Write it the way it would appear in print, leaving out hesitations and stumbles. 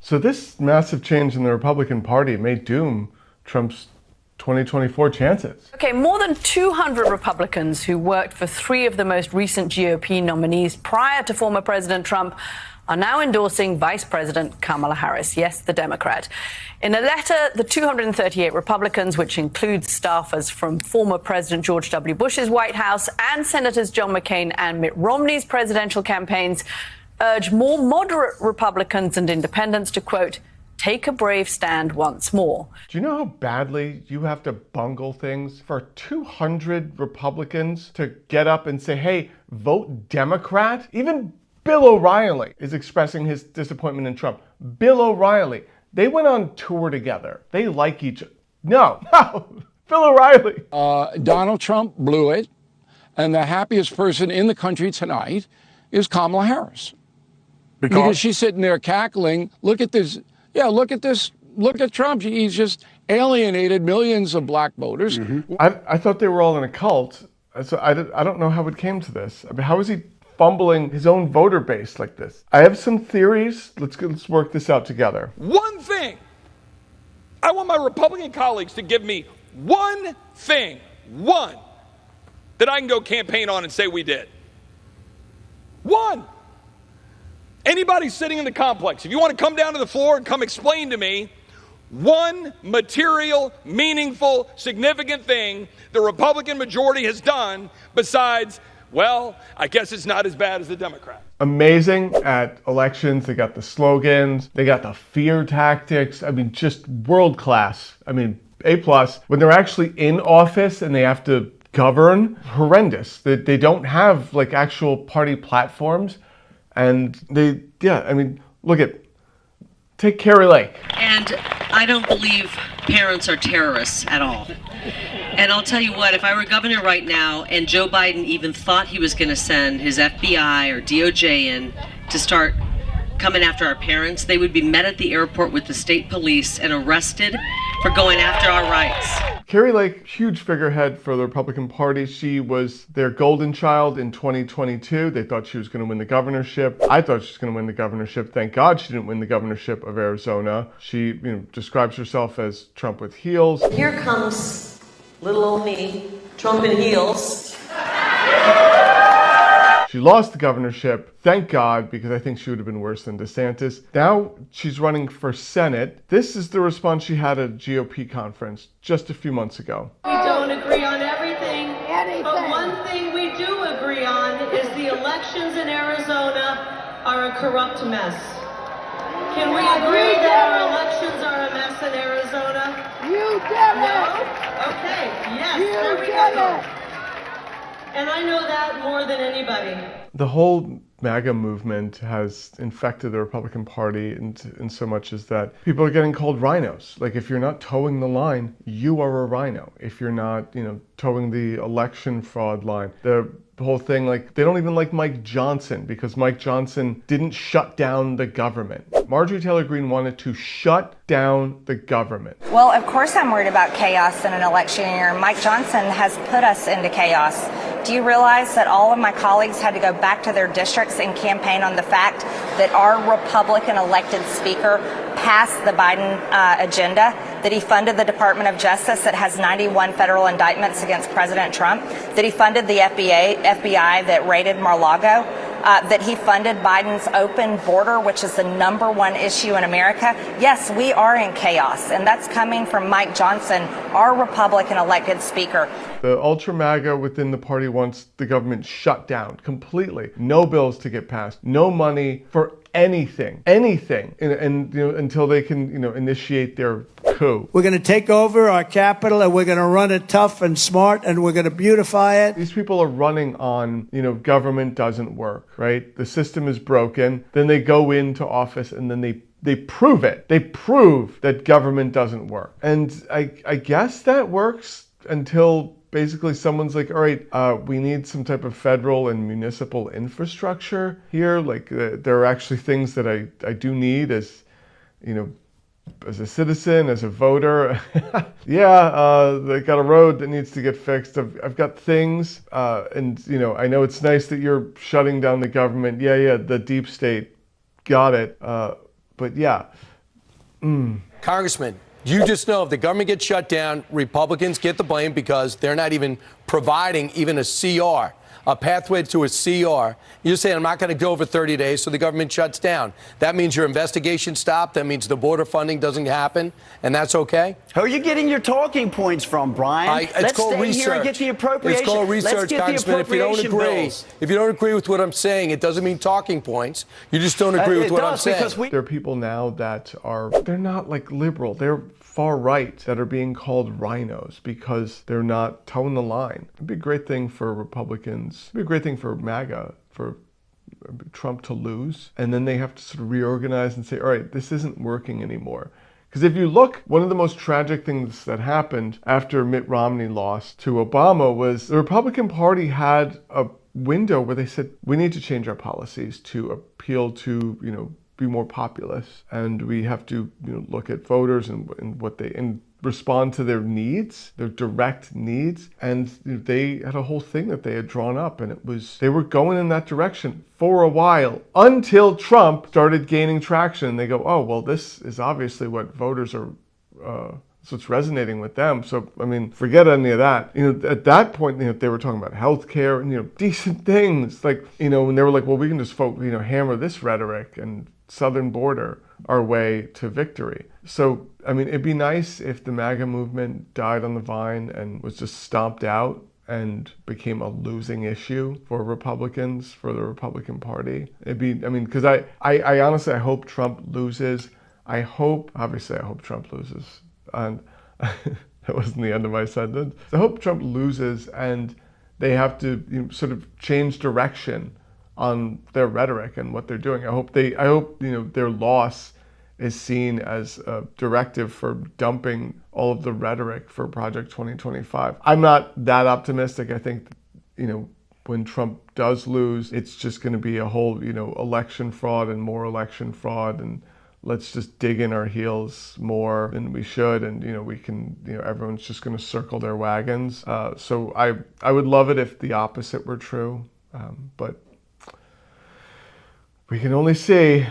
So this massive change in the Republican Party may doom Trump's 2024 chances. Okay, more than 200 Republicans who worked for three of the most recent GOP nominees prior to former President Trump are now endorsing Vice President Kamala Harris, yes, the Democrat. In a letter, the 238 Republicans, which includes staffers from former President George W. Bush's White House and Senators John McCain and Mitt Romney's presidential campaigns, urge more moderate Republicans and independents to, quote, take a brave stand once more. Do you know how badly you have to bungle things for 200 Republicans to get up and say, hey, vote Democrat? Even Bill O'Reilly is expressing his disappointment in Trump. Bill O'Reilly, they went on tour together. They like each other. No, Bill O'Reilly. Donald Trump blew it, and the happiest person in the country tonight is Kamala Harris. Because she's sitting there cackling. Look at this. Yeah, look at this. Look at Trump. He's just alienated millions of black voters. Mm-hmm. I thought they were all in a cult. So I don't know how it came to this. I mean, how is he fumbling his own voter base like this? I have some theories. Let's work this out together. One thing. I want my Republican colleagues to give me one thing, one, that I can go campaign on and say we did. One. Anybody sitting in the complex, if you want to come down to the floor and come explain to me one material, meaningful, significant thing the Republican majority has done besides, well, I guess it's not as bad as the Democrats. Amazing at elections. They got the slogans. They got the fear tactics. I mean, just world class. I mean, A+. When they're actually in office and they have to govern, horrendous. They don't have like actual party platforms. And take Carrie Lake. And I don't believe parents are terrorists at all. And I'll tell you what, if I were governor right now and Joe Biden even thought he was going to send his FBI or DOJ in to start coming after our parents, they would be met at the airport with the state police and arrested for going after our rights. Carrie Lake, huge figurehead for the Republican Party. She was their golden child in 2022. They thought she was going to win the governorship. I thought she was going to win the governorship. Thank God she didn't win the governorship of Arizona. She, describes herself as Trump with heels. Here comes little old me, Trump in heels. She lost the governorship, thank God, because I think she would have been worse than DeSantis. Now she's running for Senate. This is the response she had at a GOP conference just a few months ago. We don't agree on everything, but one thing we do agree on is the elections in Arizona are a corrupt mess. Can we agree that our elections are a mess in Arizona? You did it! No? Okay, yes, there we go. And I know that more than anybody. The whole MAGA movement has infected the Republican Party in so much as that people are getting called rhinos. Like, if you're not towing the line, you are a rhino. If you're not, towing the election fraud line. The whole thing, like, they don't even like Mike Johnson because Mike Johnson didn't shut down the government. Marjorie Taylor Greene wanted to shut down the government. Well, of course I'm worried about chaos in an election year. Mike Johnson has put us into chaos. Do you realize that all of my colleagues had to go back to their districts and campaign on the fact that our Republican elected speaker passed the Biden agenda, that he funded the Department of Justice that has 91 federal indictments against President Trump, that he funded the FBI that raided Mar-a-Lago, that he funded Biden's open border, which is the #1 issue in America? Yes, we are in chaos, and that's coming from Mike Johnson, our Republican elected speaker. The ultra MAGA within the party wants the government shut down completely. No bills to get passed, no money for anything, and until they can, initiate their coup. We're going to take over our capital, and we're going to run it tough and smart, and we're going to beautify it. These people are running on, government doesn't work, right? The system is broken. Then they go into office and then they prove it. They prove that government doesn't work. And I guess that works until basically someone's like, all right, we need some type of federal and municipal infrastructure here. Like, there are actually things that I do need as, as a citizen, as a voter. They got a road that needs to get fixed. I've got things, and I know it's nice that you're shutting down the government. The deep state, got it. But yeah, Congressman, you just know if the government gets shut down, Republicans get the blame because they're not even providing even a CR, a pathway to a CR. You're saying I'm not going to go over 30 days, so the government shuts down. That means your investigation stopped. That means the border funding doesn't happen, and that's okay? Who are you getting your talking points from, Brian? It's called stay research. Here and get the appropriation. It's called research, Let's get Congressman. the appropriation bills. If you don't agree with what I'm saying, it doesn't mean talking points. You just don't agree with what I'm saying. There are people now that they're not like liberal. They're far right that are being called rhinos because they're not toeing the line. It'd be a great thing for Republicans. It'd be a great thing for MAGA, for Trump to lose. And then they have to sort of reorganize and say, all right, this isn't working anymore. Because if you look, one of the most tragic things that happened after Mitt Romney lost to Obama was the Republican Party had a window where they said, we need to change our policies to appeal to, be more populist, and we have to look at voters and what they and respond to their needs, their direct needs. And they had a whole thing that they had drawn up, and they were going in that direction for a while until Trump started gaining traction. They go, oh well, this is obviously what voters are. So it's resonating with them. So, I mean, forget any of that. At that point, they were talking about healthcare and, decent things. Like, when they were like, well, we can just hammer this rhetoric and southern border our way to victory. So, I mean, it'd be nice if the MAGA movement died on the vine and was just stomped out and became a losing issue for Republicans, for the Republican Party. Because I honestly, I hope Trump loses. Obviously, I hope Trump loses. And that wasn't the end of my sentence. I hope Trump loses and they have to sort of change direction on their rhetoric and what they're doing. I hope their loss is seen as a directive for dumping all of the rhetoric for Project 2025. I'm not that optimistic. I think when Trump does lose, it's just going to be a whole election fraud and more election fraud, and let's just dig in our heels more than we should, and we can everyone's just going to circle their wagons. So I would love it if the opposite were true, but we can only see.